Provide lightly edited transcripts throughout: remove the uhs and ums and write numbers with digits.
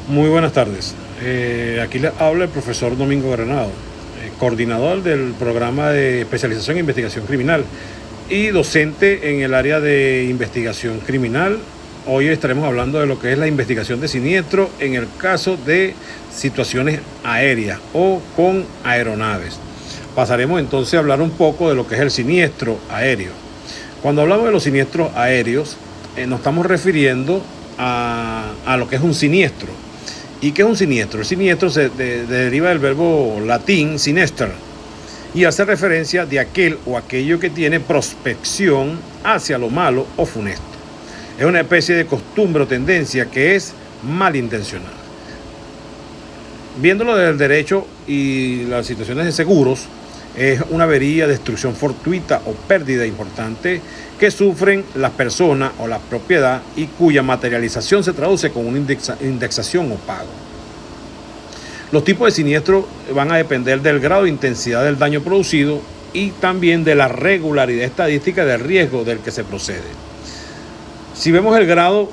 Muy buenas tardes. Aquí les habla el profesor Domingo Granado, coordinador del programa de especialización en investigación criminal y docente en el área de investigación criminal. Hoy estaremos hablando de lo que es la investigación de siniestro en el caso de situaciones aéreas o con aeronaves. Pasaremos entonces a hablar un poco de lo que es el siniestro aéreo. Cuando hablamos de los siniestros aéreos, nos estamos refiriendo a lo que es un siniestro. ¿Y qué es un siniestro? El siniestro se deriva del verbo latín sinester y hace referencia de aquel o aquello que tiene prospección hacia lo malo o funesto. Es una especie de costumbre o tendencia que es malintencionada. Viéndolo desde el derecho y las situaciones de seguros, es una avería, destrucción fortuita o pérdida importante que sufren las personas o la propiedad y cuya materialización se traduce con una indexación o pago. Los tipos de siniestro van a depender del grado de intensidad del daño producido y también de la regularidad estadística del riesgo del que se procede. Si vemos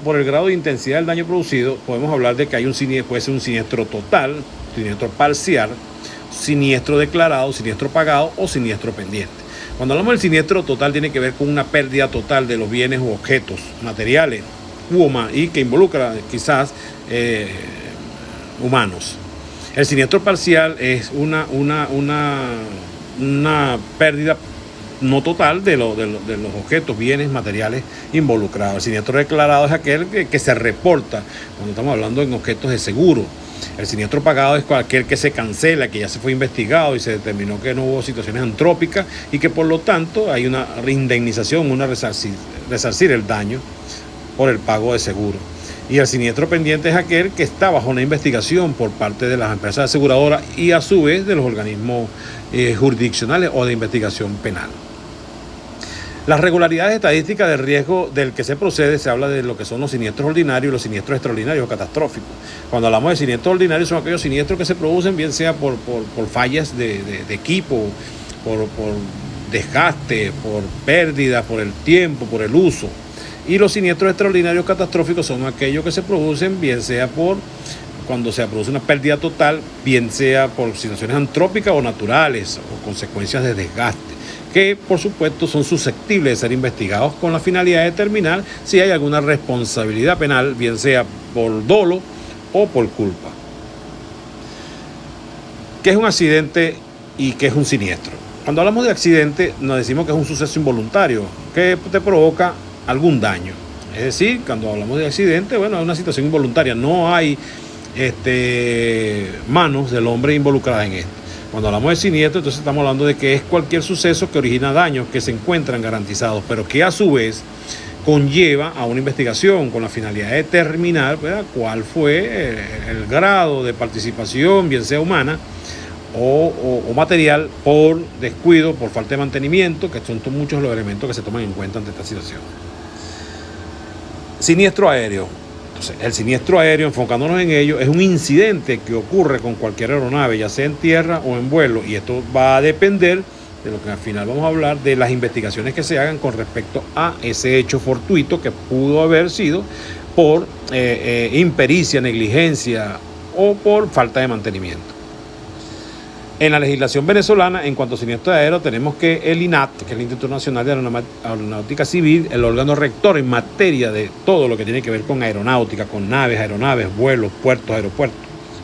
por el grado de intensidad del daño producido, podemos hablar de que hay puede ser un siniestro total, siniestro parcial, siniestro declarado, siniestro pagado o siniestro pendiente. Cuando hablamos del siniestro total, tiene que ver con una pérdida total de los bienes u objetos materiales y que involucra quizás humanos. El siniestro parcial es una pérdida no total de los objetos, bienes materiales involucrados. El siniestro declarado es aquel que se reporta cuando estamos hablando en objetos de seguro. El siniestro pagado es aquel que se cancela, que ya se fue investigado y se determinó que no hubo situaciones antrópicas y que por lo tanto hay una reindemnización, resarcir el daño por el pago de seguro. Y el siniestro pendiente es aquel que está bajo una investigación por parte de las empresas aseguradoras y a su vez de los organismos jurisdiccionales o de investigación penal. Las regularidades estadísticas del riesgo del que se procede, se habla de lo que son los siniestros ordinarios y los siniestros extraordinarios o catastróficos. Cuando hablamos de siniestros ordinarios son aquellos siniestros que se producen bien sea por fallas de equipo, por desgaste, por pérdida, por el tiempo, por el uso. Y los siniestros extraordinarios catastróficos son aquellos que se producen bien sea cuando se produce una pérdida total, bien sea por situaciones antrópicas o naturales o consecuencias de desgaste, que por supuesto son susceptibles de ser investigados con la finalidad de determinar si hay alguna responsabilidad penal, bien sea por dolo o por culpa. ¿Qué es un accidente y qué es un siniestro? Cuando hablamos de accidente, nos decimos que es un suceso involuntario que te provoca algún daño. Es decir, cuando hablamos de accidente, es una situación involuntaria, no hay manos del hombre involucradas en esto. Cuando hablamos de siniestro, entonces estamos hablando de que es cualquier suceso que origina daños que se encuentran garantizados, pero que a su vez conlleva a una investigación con la finalidad de determinar, ¿verdad?, cuál fue el grado de participación, bien sea humana o material, por descuido, por falta de mantenimiento, que son muchos los elementos que se toman en cuenta ante esta situación. Siniestro aéreo. Entonces, el siniestro aéreo, enfocándonos en ello, es un incidente que ocurre con cualquier aeronave, ya sea en tierra o en vuelo, y esto va a depender de lo que al final vamos a hablar, de las investigaciones que se hagan con respecto a ese hecho fortuito que pudo haber sido por impericia, negligencia o por falta de mantenimiento. En la legislación venezolana, en cuanto a siniestro aéreo, tenemos que el INAT, que es el Instituto Nacional de Aeronáutica Civil, el órgano rector en materia de todo lo que tiene que ver con aeronáutica, con aeronaves, vuelos,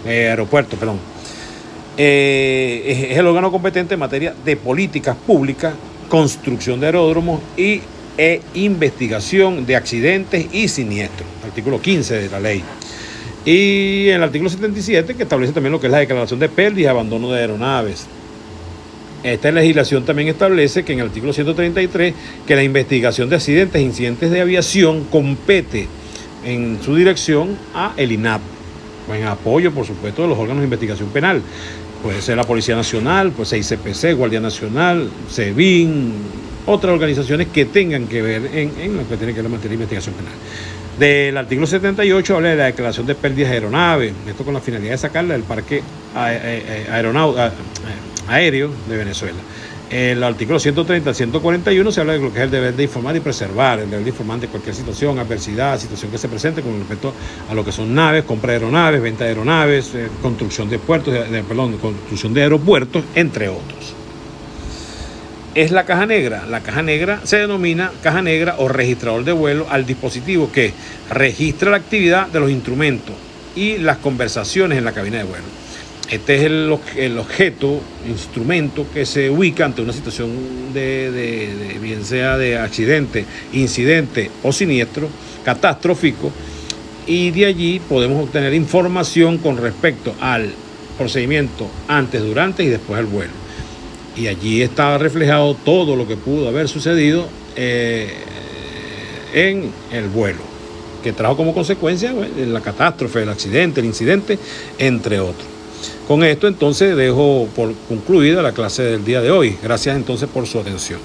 aeropuertos, es el órgano competente en materia de políticas públicas, construcción de aeródromos e investigación de accidentes y siniestros, artículo 15 de la ley. Y en el artículo 77, que establece también lo que es la declaración de pérdida y abandono de aeronaves. Esta legislación también establece que en el artículo 133 que la investigación de accidentes e incidentes de aviación compete en su dirección a el INAP, en apoyo, por supuesto, de los órganos de investigación penal. Puede ser la Policía Nacional, pues ICPC, Guardia Nacional, SEBIN, otras organizaciones que tengan que ver en lo que tiene que ver en materia de investigación penal. Del artículo 78 habla de la declaración de pérdidas de aeronaves, esto con la finalidad de sacarla del parque aéreo de Venezuela. El artículo 130 al 141 se habla de lo que es el deber de informar y preservar, el deber de informar de cualquier situación, adversidad, situación que se presente con respecto a lo que son naves, compra de aeronaves, venta de aeronaves, construcción de puertos, construcción de aeropuertos, entre otros. Es la caja negra. La caja negra se denomina caja negra o registrador de vuelo al dispositivo que registra la actividad de los instrumentos y las conversaciones en la cabina de vuelo. Este es el objeto, instrumento que se ubica ante una situación de bien sea de accidente, incidente o siniestro, catastrófico, y de allí podemos obtener información con respecto al procedimiento antes, durante y después del vuelo. Y allí estaba reflejado todo lo que pudo haber sucedido en el vuelo, que trajo como consecuencia la catástrofe, el accidente, el incidente, entre otros. Con esto entonces dejo por concluida la clase del día de hoy. Gracias entonces por su atención.